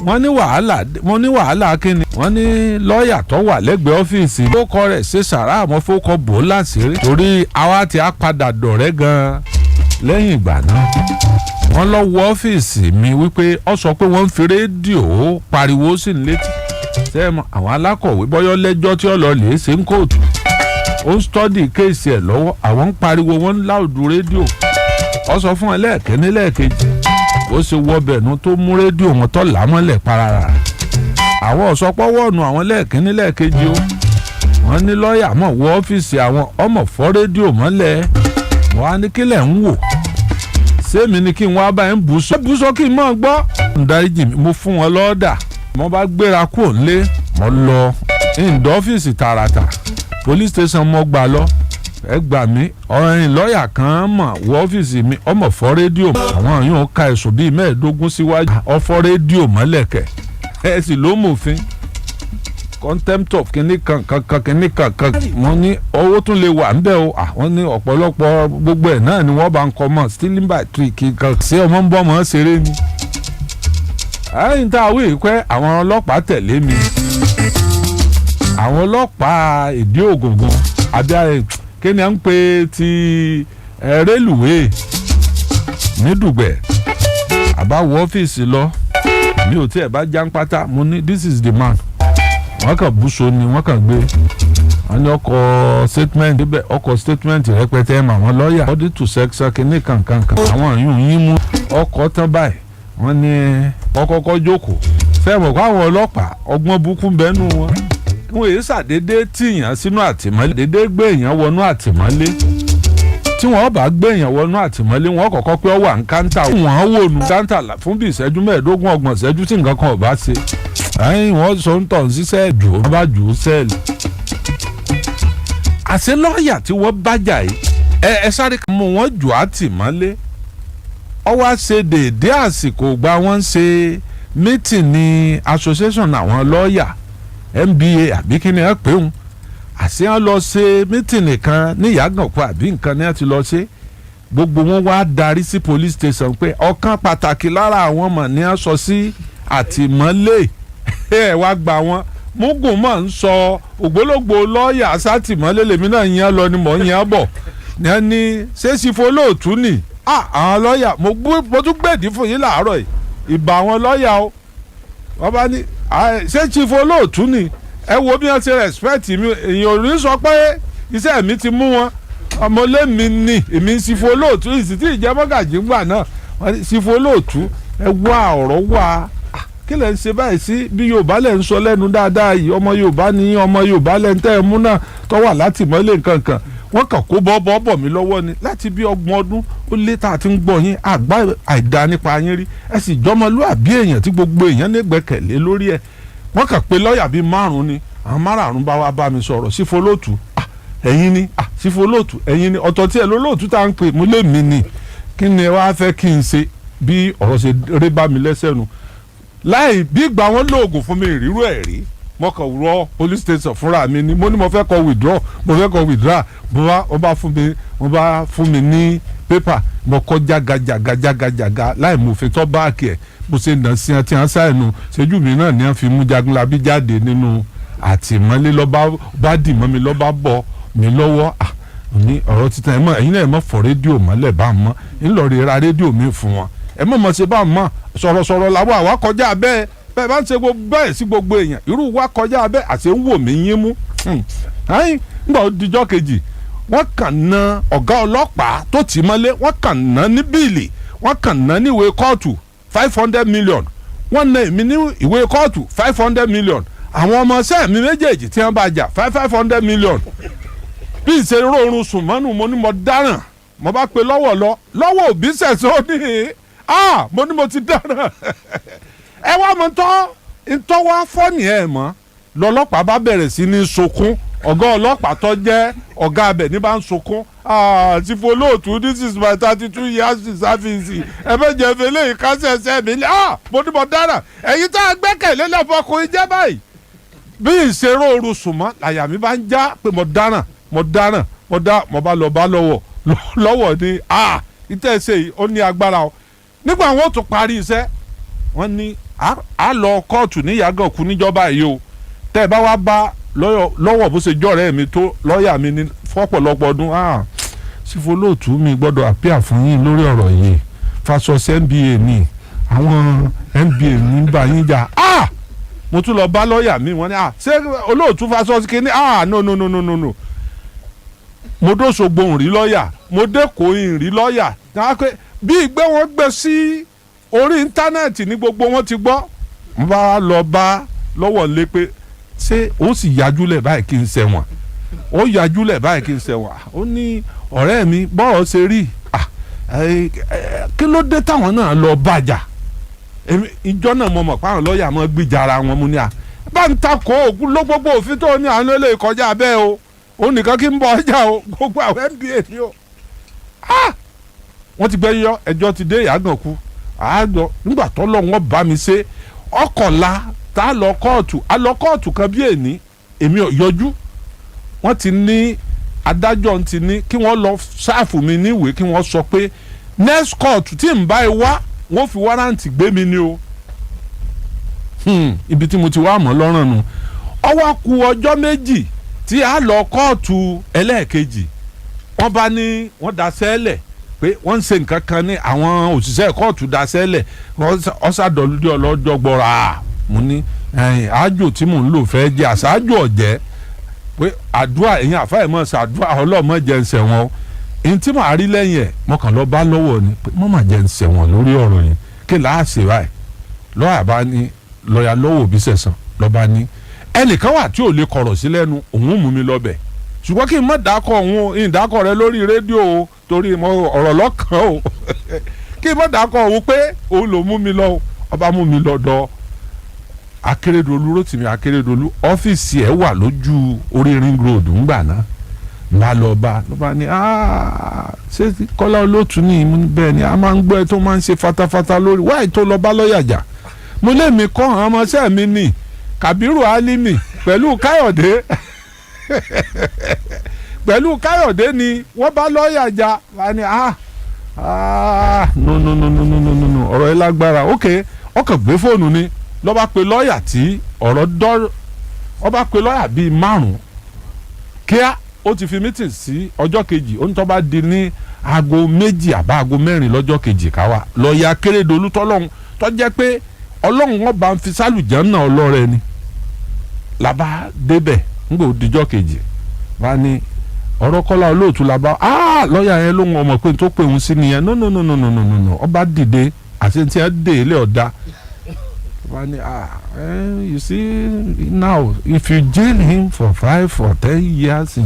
wọ́n ní wàhálà kínni wọ́n ní lọ́ọ̀yà tó wà lẹ́gbẹ̀ẹ́ ọ́fíìsì ó kọ́ rẹ̀ ṣe sàrà àmọ́ fọ́kọ́ bò láṣìírí torí àwa ti á padà dọ̀rẹ́ gan-an lẹ́yìn ìgbà náà wọ́n lọ wọ ọ́fíìsì mi wípé ó sọ pé wọ́n ń fi rédíò pariwo sí ní létí sẹ́ẹ̀mọ àwọn alákọ̀wé bọ́yọ́ lẹ́jọ́ tí ó lọ lè ṣe ń kóòtù ó ń stọ́dì kéèsì ẹ̀ lọ́wọ́ àwọn ń pariwo wọ́n ń láòdù rédíò ó sọ fún ẹlẹ́ẹ̀kẹ́ni lẹ́ẹ̀kejì ó ṣe wọ bẹ̀ẹ̀nu tó mú rédíò wọn tó làmọ́lẹ̀ parara àwọn ọ̀sọ́pọ̀ wọ̀nù àwọn lẹ́ẹ̀kínní lẹ́ẹ̀kejì ó wọ́n ní lọ́ọ̀yà mọ̀ wọ ọ́fíìsì àwọn ọmọ fọ́ rédíò mọ́lẹ̀ wọ́n á ní kílẹ̀ ń wò sẹ́mi ni kí n wá báyìí ń bù sọ kí n mọ̀ gbọ́. ǹdaríjì mo fún wọn lọ́ọ̀dà mo bá gbéra kúrò nílé mo lọ ìǹdọ́ ọ́fíìsì tààràtà police station mo gbà lọ ẹ gbà mí ọ̀rìn lọ́ọ̀yà kan mọ̀ wọ ọ́fíìsì mi ọmọ fọ́ rédíò àwọn yóò ka ẹ̀sùn bíi 15 síwájú ọfọ́ rédíò mọ́lẹ̀kẹ̀ ẹ sì ló mòfin contempt of kìnnì kankan mo ní owó tún lè wà ńbẹ̀ o àwọn ní ọ̀pọ̀lọpọ̀ gbogbo ẹ̀ náà ni wọ́n bá ń kọ́ mọ̀ stealing by trick kan ṣé ọmọ ń bọ́ mọ́ ṣeré ni. ẹ̀yìn tá a wí pé àwọn ọlọ́pàá tẹ̀lé mi àwọn ọlọ́pàá ìdí ògùngùn abíyá kí ni à ń pè ti rélùwéè ní Dùgbẹ̀ àbáwọ̀ ọ́fíìsì lọ mi ò tí ẹ̀ bá já ń pátá mo ní this is the man wọ́n kàn búṣọ ni wọ́n kàn gbé wọ́n ní ọkọ̀ statement níbẹ̀ ọkọ̀ statement rẹpẹtẹ mà wọ́n lọ́ọ̀yà body to sex kínní kankan àwọn yìí ń yín mú ọkọ̀ tán báyìí wọ́n ní ọkọ̀ọ̀kọ̀ jókòó fẹ́ẹ̀mọ̀ kó àwọn ọlọ́pàá ọgbọ́n burúkú bẹ́nu wọn wọ́n èyí ṣàdédé tìyàn sínú àtìmọ́lé dédé gbé èèyàn wọnú àtìmọ́lé tí wọ́n bá gbé èèyàn wọnú àtìmọ́lé wọ́n kọ́kọ́ pé ó wà ní káńtà wọ́n wò nù káńtà fún bí ìṣẹ́jú 15 ọgbọ̀n ìṣẹ́jú tí nǹkan kan ò bá ṣe ẹ̀yìn wọ́n sọ ń tàn sí sẹ́ẹ̀dù wọ́n bá jù ú sẹ́ẹ̀lì. àṣẹ lọ́ọ̀yà tí wọ́n bájà yìí ẹ sáré mú wọn jù àtìmọ́lé ó wá ṣe déédé àsìkò gba wọ́n ṣe mítìn ní association àwọn lọ́ọ̀yà NBA àbí kí ni ẹ pé òun àṣẹ wọn lọ ṣe mítìnì kan ní Ìyágànkù àbí nǹkan ni ẹ ti lọ ṣe gbogbo wọn wá darí sí police station pé ọ̀kan pàtàkì lára àwọn ọmọ ni a sọ sí àtìmọ́lé ẹ wá gbà wọn mugun máa ń sọ ògbólógbò lọ́ọ̀yà sátìmọ́lé lèmi náà yẹn lọ ni mò ń yẹn bọ̀ ní ẹni ṣé sì fo Olootu ni àwọn lọ́ọ̀yà mo tún gbèdí fún yín láàárọ̀ yìí ìbà àwọn lọ́ọ̀yà o wọ́n bá ní ṣé chief Olootu ni ẹ wo bí wọ́n ṣe respect mi èèyàn ò ní sọ pé iṣẹ́ mi ti mú wọn ọmọlẹ́mi ni èmi chief Olootu ìsìtì ìjẹ́mọ́gàjì gbà náà chief Olootu ẹ wá ọ̀rọ̀ wá kí lẹ̀ ń ṣe báyìí sí bí Yorùbá lẹ̀ ń sọ lẹ́nu dáadáa yìí ọmọ Yorùbá ni ọmọ Yorùbá lẹ̀ ń tẹ́ ẹ mú náà tó wà látìmọ́lé nǹkan kan wọ́n kàn kó bọ́ mi lọ́wọ́ ni láti bí 30 ọdún ó lé tá a ti ń gbọ́ yín àgbá àìdá nípa yín rí ẹ sì jọmọlúàbí èèyàn tí gbogbo èèyàn ní gbẹ́kẹ̀lé lórí ẹ̀ wọ́n kàn pé lọ́ọ̀yà bíi 5 ni àwọn 5 bá wá bá mi sọ̀rọ̀ sí Olootu ẹ̀yin ni sí Olootu ẹ̀yin ni ọ̀tọ̀ tí ẹ̀ lólóòtú tá à ń pè mú lé mi ni kí ni ẹ wá fẹ́ kí n ṣe bí ọ̀rọ̀ ṣe rí bá mi lẹ́sẹ̀ nu láì bí ìgbà wọn lóògùn fún mi ìrírú ẹ̀ rí mo kàn rọ police station fúnra mi ni mo ní mo fẹ́ kọ withdraw wọ́n bá fún mi ní pépà mo kọ jagajaga láì mo fi tọ́ báàkì ẹ̀ mo ṣe nà sí àti àṣà ẹ̀nu ṣẹ́jú mi náà ni wọ́n fi mú Jagunlabi jáde nínú àtìmọ́lé lọ́ba bá dì mọ́ mi lọ́ba bọ̀ mi lọ́wọ́ ní ọ̀rọ̀ títan ẹ̀ mọ́ ẹ̀yin náà ẹ̀ mọ́ fọ́ rédíò mọ́lẹ̀ bá mọ́ ńlọrọ̀ ra rédíò mi fún wọn ẹ̀ mọ́ ṣe bá mọ́ sọ̀rọ̀sọ̀rọ̀ làwọn àwa kọjá bẹ́ẹ̀ bẹ́ẹ̀ bá ń ṣe bẹ́ẹ̀ sí gbogbo èèyàn irú wa kọjá bẹ́ẹ̀ àṣẹ ń wò mí yín mú nígbà òdìjọ́ kejì wọ́n kàn ná ọ̀gá ọlọ́pàá tó tì mọ́lé wọ́n kàn ná ní bíìlì wọ́n kàn ná ní ìwé kóòtù 500 million wọ́n ná èmi ní ìwé kóòtù 500 million àwọn ọmọ ṣẹ́ mi méjèèjì tí wọ́n bá jà 500 million bí ìṣeré oorun sùn mọ́nù mo ní mo dáràn mo bá pe lọ́wọ́ òbí sẹ̀sọ́ ní mo ní mo ti dáràn ẹ wá mọ ntọ́ wá fọ́ọ̀nì ẹ̀ mọ́ lọ́lọ́pàá bá bẹ̀rẹ̀ sí ní sunkún ọ̀gá ọlọ́pàá tó jẹ́ ọ̀gá abẹ ní bá ń sunkún ti Olootu this is my 32 years in service ẹ bẹ jẹ fẹlẹ ìkásẹsẹ mi ní mo ní mo dára ẹ̀yin tá a gbẹ́kẹ̀lé lọfọkùnrin jẹ báyìí bí ìṣeré ooru sùnmọ́ àyà mi bá ń já pé mo bá lọ bá lọ́wọ́ ní ìtẹ̀sẹ̀ yìí ó ní agbára o nígbà wọn ò tún parí iṣẹ́ wọ́n ní a lọ kóòtù ní Ìyágànkù níjọba yìí o tẹ́ ẹ bá wá bá lọ́wọ́ bó ṣe jọ̀rẹ́ mi tó lọ́ọ̀yà mi ní fọ́pọ̀lọpọ̀ ọdún sífò Olóòtú mi gbọ́dọ̀ àpíà fún yín lórí ọ̀rọ̀ yìí fasos NBA ni àwọn NBA ní bá yín jà mo tún lọ bá lọ́ọ̀yà mi wọ́n ní ṣé Olóòtú fasos kìíní no mo dóṣogbo ń rí lọ́ọ̀yà mo dẹ́kọ̀ọ́ ń rí lọ́ọ̀yà bí ìgbé wọn gbé sí orí íńtánẹ́ẹ̀tì ní gbogbo wọn ti gbọ́ mo bá lọ bá lọ́wọ́ lé pé ṣé ó sì yájúlẹ̀ báyìí kí n ṣẹ̀wọ̀n ó yájúlẹ̀ báyìí kí n ṣẹ̀wọ̀n ó ní ọ̀rẹ́ mi bọ́ọ̀ ṣe rí kí ló dé táwọn náà lọ bàjà ìjọ náà mo mọ̀ pé àwọn lọ́ọ̀yà máa gbìjà ara wọn mú ní bá ń takò ògùn ló gbogbo òfin tó ní àwọn ilé ìkọjá bẹ́ẹ̀ o ó nìkan kí n bọ ọjà o gbogbo àwọn NBA ni o wọ́n ti gbẹ́ yọ ẹjọ́ ti dé Ìyágànkù àádọ́ nígbà tó lọ wọ́n bá mi ṣe ọkọ̀la tá a lọ kóòtù kan bí èmi ò yọjú wọ́n ti ní adájọ́ ti ní kí wọ́n lọ sáàfù mi níwèé kí wọ́n sọ pé next court tí n bá ẹ wá wọ́n fi wárántì gbé mi ní o ibi tí mo ti wá mọ́ lọ́rùn nu ọwọ́ kù ọjọ́ méjì tí a lọ kóòtù ẹlẹ́ẹ̀kejì wọ́n bá ní wọ́n da sẹ́lẹ̀ pé wọ́n ń ṣe nǹkan kan ní àwọn òṣìṣẹ́ kóòtù da sẹ́lẹ̀ ọ̀sàdọ̀lùdí ọlọ́jọ́ gbọ́ra mo ní àjò tí mò ń lò fẹ́ jẹ́ àṣáájú ọ̀jẹ́ pé àdúrà ẹ̀yin àfáìmọ̀ ṣàdúrà ọlọ́mọ jẹ́ ń ṣẹ̀wọ̀n ẹni tí màá rí lẹ́yìn ẹ̀ mo kàn lọ bá lọ́wọ́ ni pé mọ́ mà jẹ́ ń ṣẹ̀wọ̀n lórí ọ̀rọ̀ yẹn kí là á ṣe báyìí lọ́ọ̀yà bá ní lọ́ọ̀yà lọ́wọ́ òbí sẹ̀sán lọ́ba ní ẹnìkan wà tí ò lè kọ̀rọ̀ sí lẹ́nu òun mú mi lọ́bẹ̀ ṣùgbọ́n kí n má dákọ̀ òun ìdákọ̀ rẹ lórí rédíò o torí ọ̀rọ̀ lọ́kàn o kí n má dákọ̀ òun pé òun ló mú mi lọ ọba mú mi lọ́dọ̀ Akeredolu Rotimi Akeredolu ọ́fíìsì ẹ̀ wà lójú orí ring road ńgbà náà má lọ bá ní ṣé Kọ́lá Olóòtú ní bẹ́ẹ̀ ni a máa ń gbọ́ ẹ tó máa ń ṣe fatafata lórí wáyé tó lọ bá lọ́ọ̀yà jà mo lé mi kọ́ àwọn ọmọọṣẹ́ mi nì Kàbírù Álímì pẹ̀lú Káyọ̀dé ni wọ́n bá lọ́ọ̀yà jà wá ní no ọ̀rọ̀ ẹ lágbára ok ọkàn gbé fóònù ni lọ́ba pe lọ́ọ̀yà tí ọ̀rọ̀ dọ́rọ̀ ọba pe lọ́ọ̀yà bíi 5 kíá ó ti fi mítìn sí ọjọ́ kejì ó ní tó bá di ní aago 2 àbá aago 4 lọ́jọ́ kejì káwa lọ́ọ̀yà Akeredolu tọ́lọ́hún tó jẹ́ pé ọlọ́run wọn bá ń fi sálùjẹ́ náà ọlọ́rẹ́ ni làbá débẹ̀ ńgbò díjọ́ kejì wá ní ọ̀rọ̀ Kọ́lá Olóòtú làbá lọ́ọ̀yà yẹn ló ń ọmọ pé tó pè ń sí nìyẹn no ọba dìde àti tí ẹ dé ilé ọ̀dà wá ní you see now if you jail him for 5 or 10 years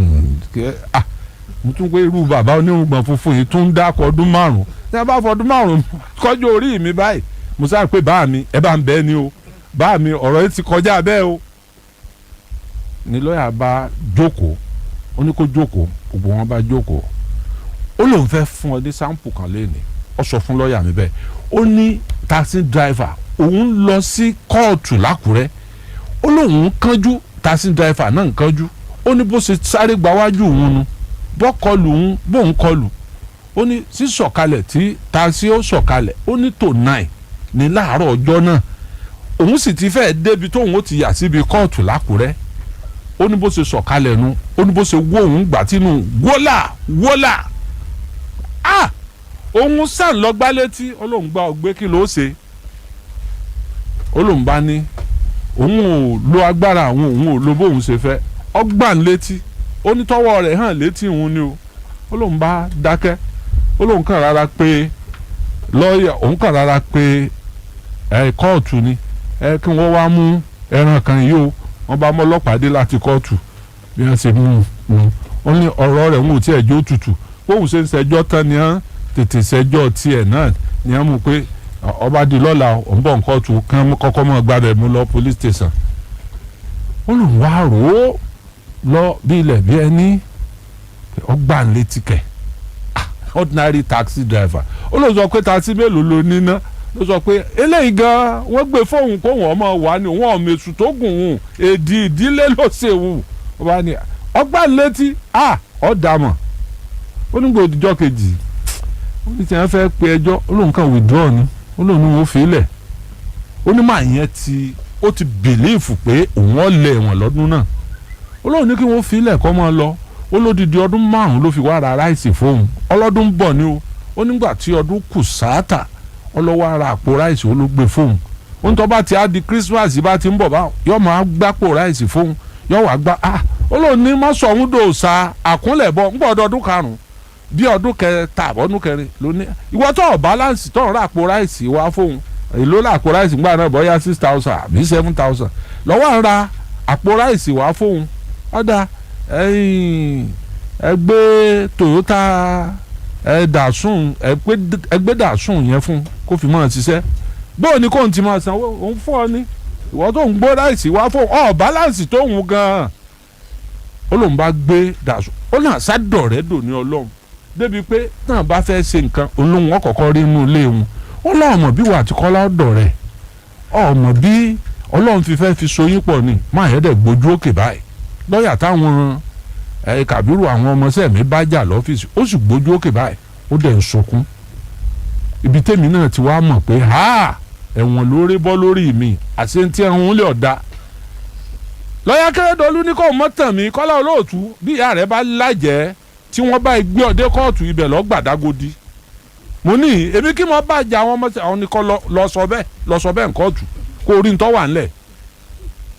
mo tún pé irú bàbá onírùngbọ̀n funfun yìí tún dákọ̀ ọdún 5 tí a bá fọ ọdún 5 kọjú orí mi báyìí mo sáré pé báà mi ẹ bá ń bẹ́ẹ̀ ni o báà mi ọ̀rọ̀ yìí ti kọjá bẹ́ẹ̀ o ni lọ́ọ̀yà bá jókòó ó ní kó jókòó gbogbo wọn bá jókòó ó lóun fẹ́ fún ọ ní sáǹpù kan lẹ́nìí ó sọ fún lọ́ọ̀yà mi bẹ́ẹ̀ ó ní taxi driver òun lọ sí kóòtù l'Ákúrẹ́ ó lóun kánjú taxi driver náà kánjú ó ní bó ṣe sáré gbáwájú òun nu bọ́ kọlù òun bóun kọlù ó ní sísọ̀kalẹ̀ tí taxi ó sọ̀kalẹ̀ ó ní tó 9 ní láàárọ̀ ọjọ́ náà òun sì ti fẹ́ débi tóun ó ti yà síbi kóòtù l'Ákúrẹ́ ó ní bó ṣe sọ̀kalẹ̀ nu ó ní bó ṣe wó òun gbà tínú wọ́là òun sàn lọ gbá létí olóhùn gba ọgbẹ́ kí ló ṣe olóhùn bá ní òun ò lo agbára òun ò lo bóun ṣe fẹ́ ọgbàn létí ó ní tọwọ́ rẹ̀ hàn létí òun ni o olóhùn bá dákẹ́ olóhùn kàn rárá pé lọ́ọ̀yà òun kàn rárá pé kóòtù ni kí wọ́n wá mú ẹran kan yìí o wọ́n bá mọ́ ọlọ́pàá dé láti kóòtù bí wọ́n ṣe mú un ó ní ọ̀rọ̀ rẹ̀ ń wò tí ẹ̀jọ́ tutù bóun ṣe ń ṣẹjọ́ tán ni wọ́n tètè ṣẹjọ́ tiẹ̀ náà ni wọ́n mú pé ọba di lọ́la òun bọ̀ nǹkan tù kán kọ́kọ́ mọ́ gbàdẹ̀ mú lọ police station ó lòun wá rò ó lọ bí ilẹ̀ bí ẹni ọgbà ń létí kẹ̀ ordinary taxi driver ó lọ sọ pé taxi mélòó ló níná ló sọ pé eléyìí gan wọ́n gbé fóun kó wọn ọmọ wà ní wọn ọmọ èṣù tó gùn ún èdè ìdílé ló ṣe wù ó bá ní ọgbà ń létí ọ̀dàmọ̀ ó ní gbòdìjọ́ kejì ó ní tí wọ́n fẹ́ pe ẹjọ́ ó lóun kàn withdraw ni ó lóun ní wọ́n fi lẹ̀ ó ní màá yẹn ó ti bìlíìfù pé òun ọ̀lẹ̀ ẹ̀wọ̀n lọ́dún náà ó lóun ní kí wọ́n fi ilẹ̀ kọ́ máa lọ ó lódìdí ọdún 5 ló fi wá ra ráìsì fóun ọlọ́dún ń bọ̀ ni ó nígbà tí ọdún kù sáátà ọlọ́wọ́ ara àpò ráìsì ó ló gbé fóun ó ń tọ́ bá ti á di Christmas bá ti ń bọ̀ báwọn yóò máa gbápò ráìsì fóun yóò wá gbá ó lóun ní má sọ òun dòòsà àkúnlẹ̀ bọ̀ ń bọ̀ ọdún 5 bí ọdún kẹta àbọ̀dún kẹrin ló ní ìwọ tó balance tó ra àpò ráìsì wá fóun èló la àpò ráìsì gbà náà bọ́yá 6,000 àbí 7,000 lọ́wọ́ à ń ra àpò ráìsì wá fóun ọ̀dà ẹgbẹ́ Toyota Datsun ẹgbẹ́ Datsun yẹn fún kó fi máa ṣiṣẹ́ bóò ni kò ń ti máa sanwó òun fún ọ ní ìwọ tó ń gbó ráìsì wá fóun balance tó ń gan-an ó lóun bá gbé Datsun ó náà sádọ̀rẹ́ dò ní Ọlọ́run débi pé náà bá fẹ́ ṣe nǹkan olóhùn ọkọ̀ọ̀kọ̀ rí inú ilé wọn ó lọ́ọ̀mọ̀ bí wà á ti Kọ́lá ọ̀dọ̀ rẹ̀ ọ̀mọ̀ bí Ọlọ́run fi soyún pọ̀ ni máa yẹ́ dẹ̀ gbójú òkè báyìí lọ́ọ̀yà táwọn Kàbírù àwọn ọmọọṣẹ́ mi bá jà lọ́fíìsì ó sì gbójú òkè báyìí ó dẹ̀ ń sunkún ibi tèmi náà ti wá mọ̀ pé ẹ̀wọ̀n lórí bọ́ lórí mi àti tí ẹ̀hún lè ọ̀dà lọ́ọ̀yà Akeredolu ní kò mọ́ tàn mí Kọ́lá Olóòtú bí ìyá rẹ̀ bá lájẹ̀ẹ́ tí wọ́n bá gbé ọdẹ kóòtù ibẹ̀ lọ gbàdágodi mo ní èmi kí mo bá jà àwọn ọmọ àwọn nìkan lọ sọ bẹ́ẹ̀ kóòtù kó orí ntọ́ wà ńlẹ̀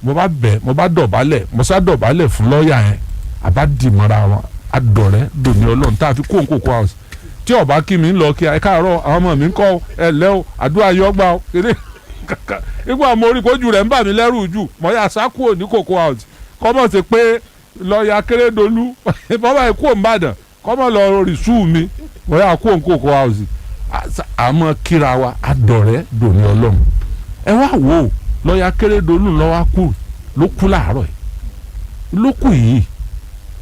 mo bá dọ̀bálẹ̀ mo sá dọ̀bálẹ̀ fún lọ́ọ̀yà yẹn àbá dìmọ̀ra wọn adọ̀rẹ́ dòní Ọlọ́run tá a fi kó nkókó house tí ọba kí mi ń lọ kí ẹ káàárọ̀ àwọn ọmọ mi ń kọ́ ẹ lẹ́ o àdúrà yọ gbà o kéré kàkà nígbà mo rí kojú rẹ̀ ń bà mí lẹ́rù jù mo yà sá kúrò ní kókó house kọ́mọ̀ sí pé lọ́ọ̀yà Akeredolu bàbá ikú òǹbàdàn kọ́mọ̀ lọ rìsú mi wọ́n yà kó nkókó house àmọ́ kíra wa adọ̀rẹ́ dòní Ọlọ́run ẹ wá wò ó lọ́ọ̀yà Akeredolu lọ́wọ́ kú ló kú láàárọ̀ yìí ló kú yìí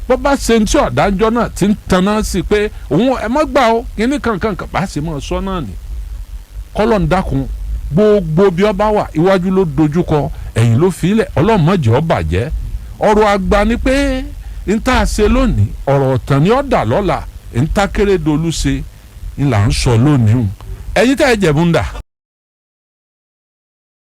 bó bá ṣe ń tí ọ̀dájọ́ náà ti ń tanná sí pé òun ẹ má gbà ó kíní kankan bá ṣe máa sọ náà ni kọ́lọ̀ ń dákun gbogbo bí ọba wà iwájú ló dojúkọ ẹ̀yìn ló fi ilẹ̀ ọlọ́mọdé ó bàjẹ́ ọ̀rọ̀ àgbà ni pé n tá a ṣe lónìí ọ̀rọ̀ ọ̀tàn ni ó dà lọ́la n tá Akeredolu ṣe n là ń sọ lónìí ẹ̀yin tẹ́ ẹ jẹ̀bú ń dà.